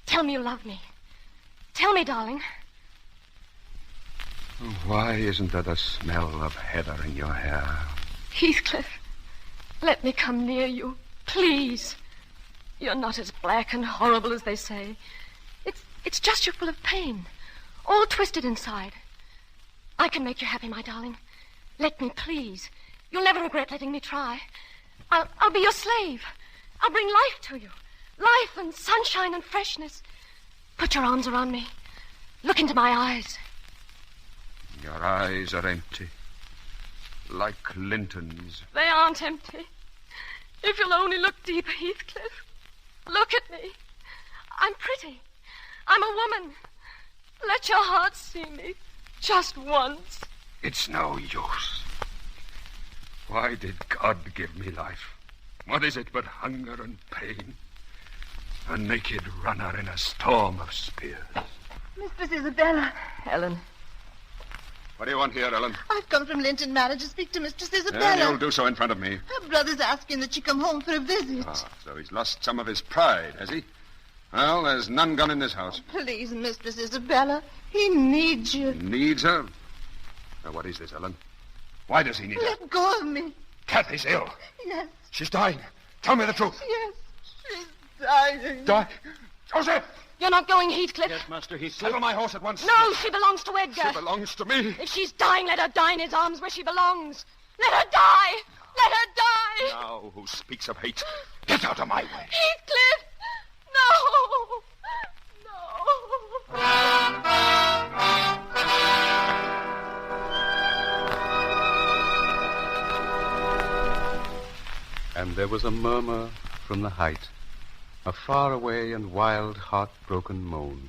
Tell me you love me. Tell me, darling. Why isn't there the smell of heather in your hair? Heathcliff, let me come near you, please. You're not as black and horrible as they say. It's just you're full of pain, all twisted inside. I can make you happy, my darling. Let me, please. You'll never regret letting me try. I'll be your slave. I'll bring life to you. Life and sunshine and freshness. Put your arms around me. Look into my eyes. Your eyes are empty, like Linton's. They aren't empty. If you'll only look deeper, Heathcliff. Look at me. I'm pretty. I'm a woman. Let your heart see me. Just once. It's no use. Why did God give me life? What is it but hunger and pain? A naked runner in a storm of spears. Mistress Isabella. Helen. What do you want here, Ellen? I've come from Linton Manor to speak to Mistress Isabella. And you'll do so in front of me. Her brother's asking that she come home for a visit. Ah, so he's lost some of his pride, has he? Well, there's none gone in this house. Please, Mistress Isabella, he needs you. Needs her? Now, what is this, Ellen? Why does he need her? Let go of me. Cathy's ill. Yes, She's dying. Tell me the truth. yes, she's dying. Die. Joseph! You're not going, Heathcliff? Yes, Master Heathcliff. Saddle my horse at once. No, she belongs to Edgar. She belongs to me. If she's dying, let her die in his arms where she belongs. Let her die! Let her die! Now, who speaks of hate? Get out of my way. Heathcliff! No! And there was a murmur from the height, a faraway and wild, heart-broken moan.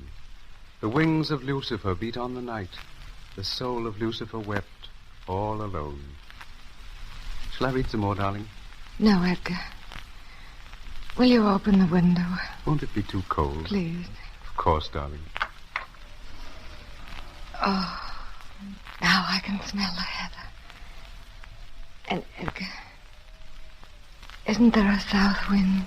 The wings of Lucifer beat on the night. The soul of Lucifer wept, all alone. Shall I read some more, darling? No, Edgar. Will you open the window? Won't it be too cold? Please. Of course, darling. Oh, now I can smell the heather. And, Edgar, isn't there a south wind?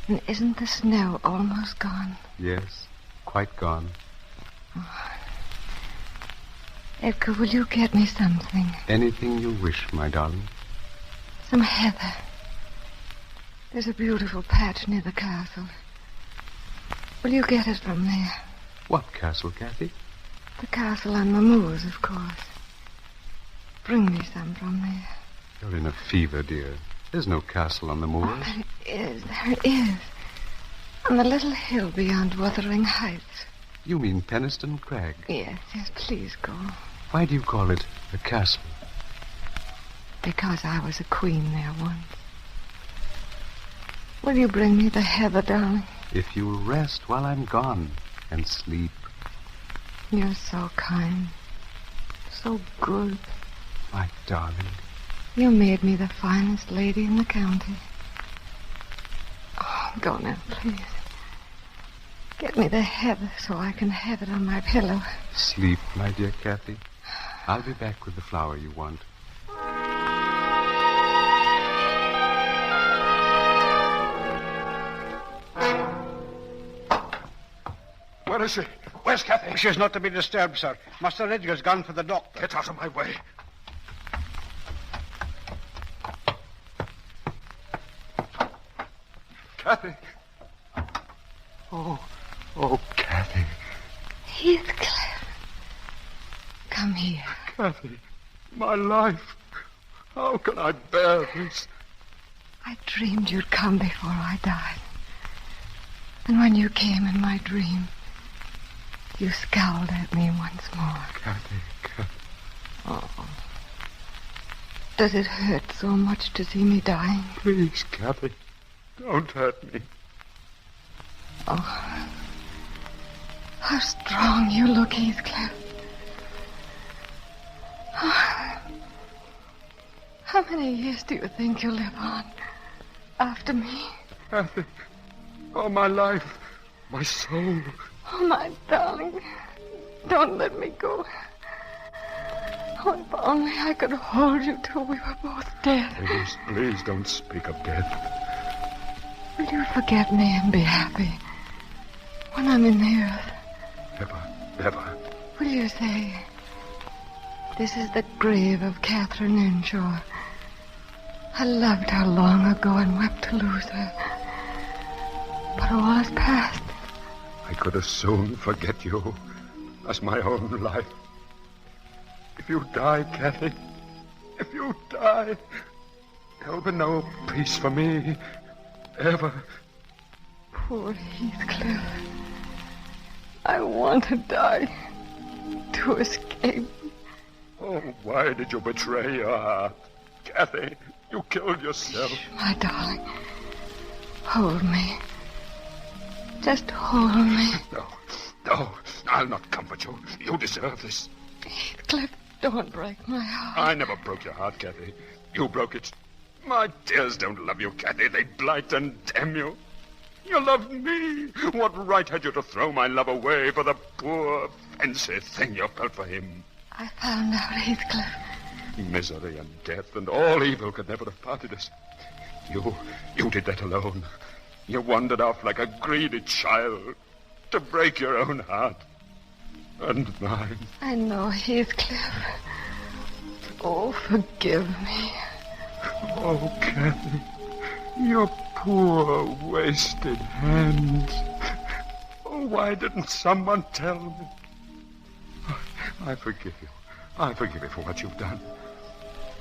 And isn't the snow almost gone? Yes, quite gone. Oh. Edgar, will you get me something? Anything you wish, my darling. Some heather. There's a beautiful patch near the castle. Will you get it from there? What castle, Cathy? The castle on the moors, of course. Bring me some from there. You're in a fever, dear. There's no castle on the moors. Oh, there is. On the little hill beyond Wuthering Heights. You mean Penistone Crag? Yes, please go. Why do you call it a castle? Because I was a queen there once. Will you bring me the heather, darling? If you'll rest while I'm gone and sleep. You're so kind. So good. My darling. You made me the finest lady in the county. Oh, go now, please. Get me the heather so I can have it on my pillow. Sleep, my dear Cathy. I'll be back with the flower you want. Where is she? Where's Cathy? She's not to be disturbed, sir. Master Edgar's gone for the doctor. Get out of my way. Cathy. Oh, Cathy. Heathcliff. Come here. Cathy, my life. How can I bear this? I dreamed you'd come before I died. And when you came in my dream, you scowled at me once more. Cathy. Oh. Does it hurt so much to see me dying? Please, Cathy, don't hurt me. Oh. How strong you look, Heathcliff. Oh. How many years do you think you'll live on after me? Cathy, all my life, my soul. Oh, my darling, don't let me go. Oh, if only I could hold you till we were both dead. Please don't speak of death. Will you forget me and be happy when I'm in the earth? Never. Will you say, this is the grave of Catherine Inshaw. I loved her long ago and wept to lose her. But all is past. I could as soon forget you as my own life. If you die, Cathy, if you die, there'll be no peace for me, ever. Poor Heathcliff. I want to die, to escape. Oh, why did you betray your heart? Cathy, you killed yourself. My darling, hold me. Just hold me. No, I'll not comfort you. You deserve this. Heathcliff, don't break my heart. I never broke your heart, Cathy. You broke it. My tears don't love you, Cathy. They blight and damn you. You loved me. What right had you to throw my love away for the poor, fancy thing you felt for him? I found out, Heathcliff. Misery and death and all evil could never have parted us. You did that alone. You wandered off like a greedy child to break your own heart. And mine. I know, Heathcliff. Oh, forgive me. Oh, Cathy. Your poor, wasted hands. Oh, why didn't someone tell me? I forgive you. I forgive you for what you've done.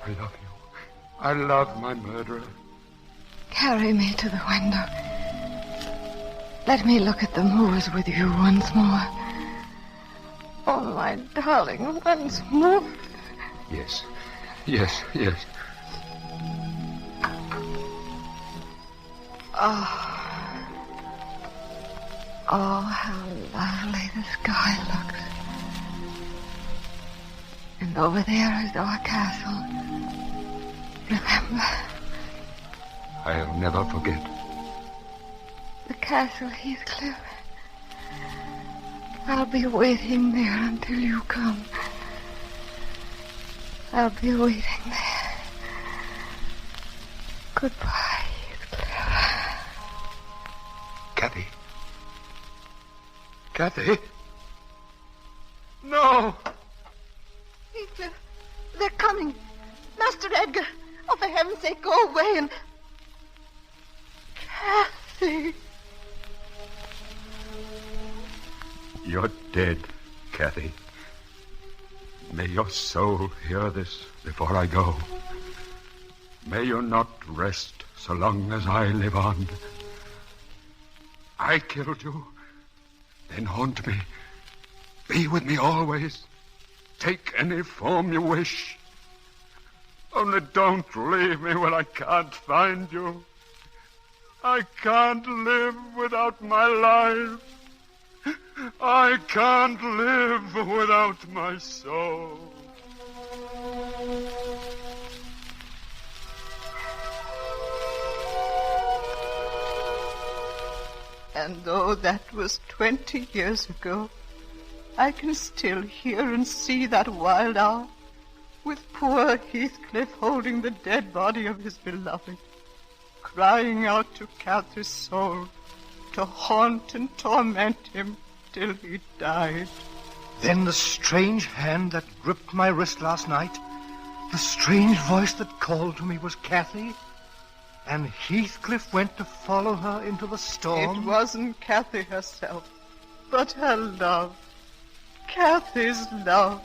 I love you. I love my murderer. Carry me to the window. Let me look at the moors with you once more. Oh, my darling, once more. Yes. Yes, yes. Oh, how lovely the sky looks. And over there is our castle. Remember? I'll never forget. The castle, Heathcliff. I'll be waiting there until you come. I'll be waiting there. Goodbye, Heathcliff. Cathy. Cathy? No! Heathcliff, they're coming. Master Edgar. Oh, for heaven's sake, go away and... Cathy. You're dead, Cathy. May your soul hear this before I go. May you not rest so long as I live on. I killed you. Then haunt me. Be with me always. Take any form you wish. Only don't leave me when I can't find you. I can't live without my life. I can't live without my soul. And though that was 20 years ago, I can still hear and see that wild hour, with poor Heathcliff holding the dead body of his beloved, crying out to Cathy's soul to haunt and torment him till he died. Then the strange hand that gripped my wrist last night, the strange voice that called to me was Cathy, and Heathcliff went to follow her into the storm. It wasn't Cathy herself, but her love. Cathy's love,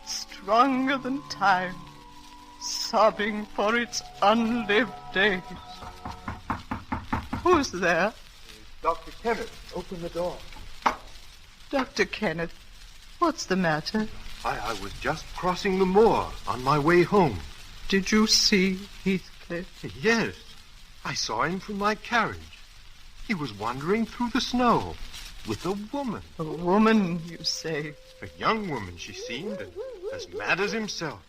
stronger than time, sobbing for its unlived days. Who's there? Dr. Kenneth, open the door. Dr. Kenneth, what's the matter? I was just crossing the moor on my way home. Did you see Heathcliff? Yes. I saw him from my carriage. He was wandering through the snow with a woman. A woman, you say? A young woman, she seemed, and as mad as himself.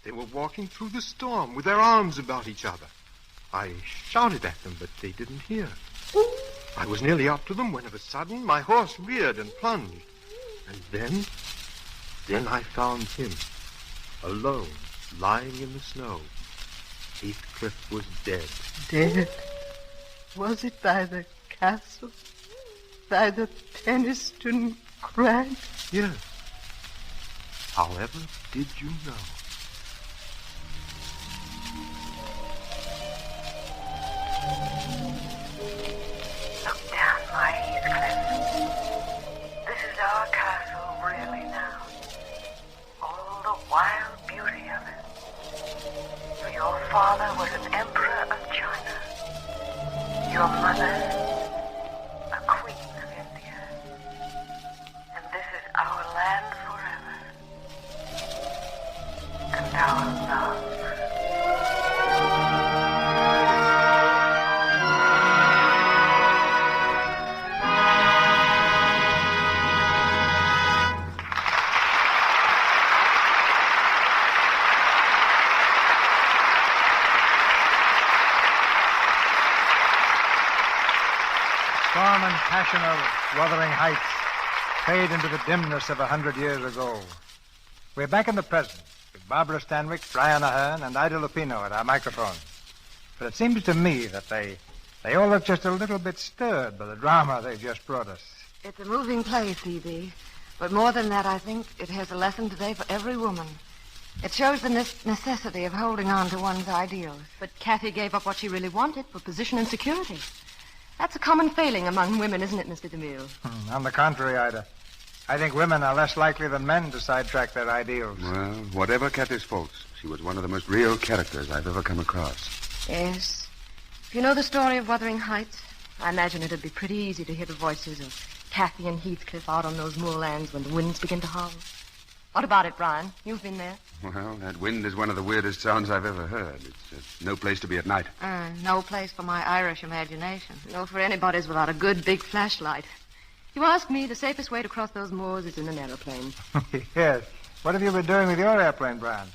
They were walking through the storm with their arms about each other. I shouted at them, but they didn't hear. I was nearly up to them when of a sudden my horse reared and plunged. And then I found him, alone, lying in the snow. Heathcliff was dead. Dead? Was it by the castle? By the Penistone Crag? Yes. However did you know? Look down, my Heathcliff. This is our castle, really, now. All the wild beauty of it. For your father was an emperor of China. Your mother, a queen of India. And this is our land forever. And our love. Storm and passion of Wuthering Heights fade into the dimness of 100 years ago. We're back in the present, with Barbara Stanwyck, Brian Ahern, and Ida Lupino at our microphones. But it seems to me that they all look just a little bit stirred by the drama they've just brought us. It's a moving play, C.B. But more than that, I think it has a lesson today for every woman. It shows the necessity of holding on to one's ideals. But Cathy gave up what she really wanted for position and security. That's a common failing among women, isn't it, Mr. DeMille? On the contrary, Ida. I think women are less likely than men to sidetrack their ideals. Well, whatever Cathy's faults, she was one of the most real characters I've ever come across. Yes. If you know the story of Wuthering Heights, I imagine it'd be pretty easy to hear the voices of Cathy and Heathcliff out on those moorlands when the winds begin to howl. What about it, Brian? You've been there. Well, that wind is one of the weirdest sounds I've ever heard. It's no place to be at night. No place for my Irish imagination. No for anybody's without a good big flashlight. You ask me, the safest way to cross those moors is in an aeroplane. Yes. What have you been doing with your airplane, Brian?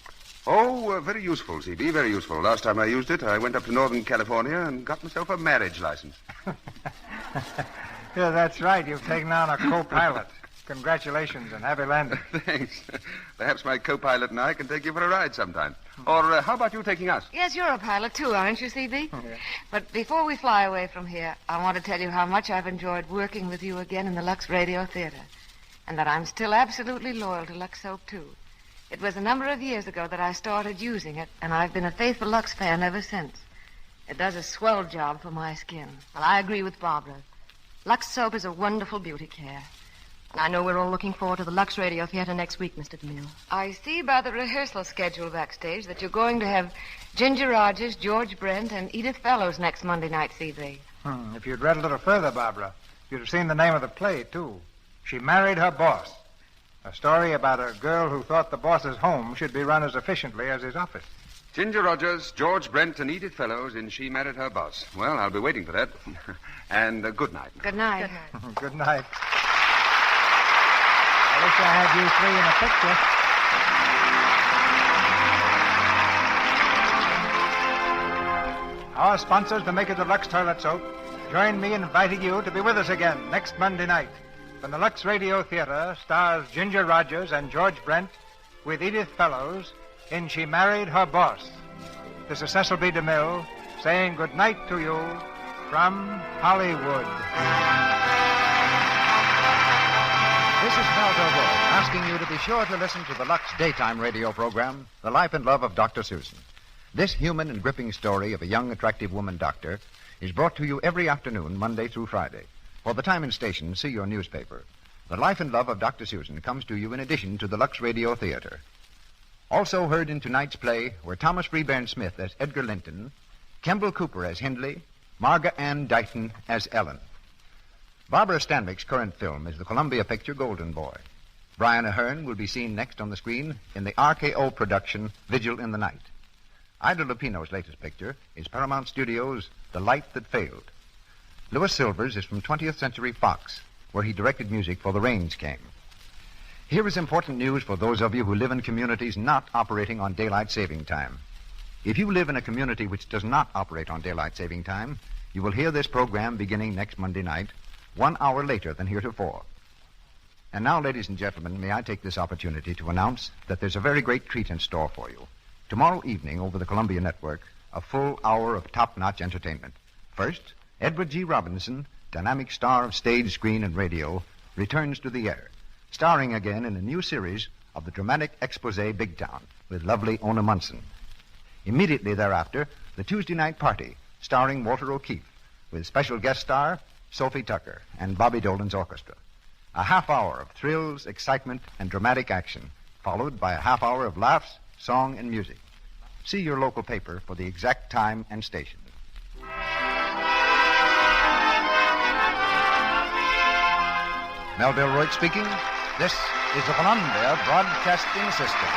Oh, very useful, C.B., very useful. Last time I used it, I went up to Northern California and got myself a marriage license. Yeah, that's right. You've taken on a co-pilot. Congratulations and happy landing. Thanks. Perhaps my co-pilot and I can take you for a ride sometime. Or how about you taking us? Yes, you're a pilot, too, aren't you, C.B.? Yeah. But before we fly away from here, I want to tell you how much I've enjoyed working with you again in the Lux Radio Theater, and that I'm still absolutely loyal to Lux Soap, too. It was a number of years ago that I started using it, and I've been a faithful Lux fan ever since. It does a swell job for my skin. Well, I agree with Barbara. Lux Soap is a wonderful beauty care. And I know we're all looking forward to the Lux Radio Theater next week, Mr. DeMille. I see by the rehearsal schedule backstage that you're going to have Ginger Rogers, George Brent, and Edith Fellows next Monday night, C.B. If you'd read a little further, Barbara, you'd have seen the name of the play, too. She Married Her Boss. A story about a girl who thought the boss's home should be run as efficiently as his office. Ginger Rogers, George Brent, and Edith Fellows in She Married Her Boss. Well, I'll be waiting for that. And good night. Good night. Good night. I wish I had you three in a picture. Our sponsors, the makers of Lux Toilet Soap, join me in inviting you to be with us again next Monday night when the Lux Radio Theater stars Ginger Rogers and George Brent with Edith Fellows in She Married Her Boss. This is Cecil B. DeMille saying good night to you from Hollywood. This is Melville Roy asking you to be sure to listen to the Lux daytime radio program, The Life and Love of Dr. Susan. This human and gripping story of a young, attractive woman doctor is brought to you every afternoon, Monday through Friday. For the time and station, see your newspaper. The Life and Love of Dr. Susan comes to you in addition to the Lux Radio Theater. Also heard in tonight's play were Thomas Freeburn Smith as Edgar Linton, Kemble Cooper as Hindley, Marga Ann Dighton as Ellen. Barbara Stanwyck's current film is the Columbia picture Golden Boy. Brian Ahern will be seen next on the screen in the RKO production Vigil in the Night. Ida Lupino's latest picture is Paramount Studios' The Light That Failed. Louis Silvers is from 20th Century Fox, where he directed music for The Rains Came. Here is important news for those of you who live in communities not operating on daylight saving time. If you live in a community which does not operate on daylight saving time, you will hear this program beginning next Monday night, 1 hour later than heretofore. And now, ladies and gentlemen, may I take this opportunity to announce that there's a very great treat in store for you. Tomorrow evening, over the Columbia Network, a full hour of top-notch entertainment. First, Edward G. Robinson, dynamic star of stage, screen, and radio, returns to the air, starring again in a new series of the dramatic expose Big Town with lovely Ona Munson. Immediately thereafter, the Tuesday night party, starring Walter O'Keefe, with special guest star Sophie Tucker and Bobby Dolan's orchestra. A half hour of thrills, excitement, and dramatic action, followed by a half hour of laughs, song, and music. See your local paper for the exact time and station. Melville Roy speaking. This is the Columbia Broadcasting System.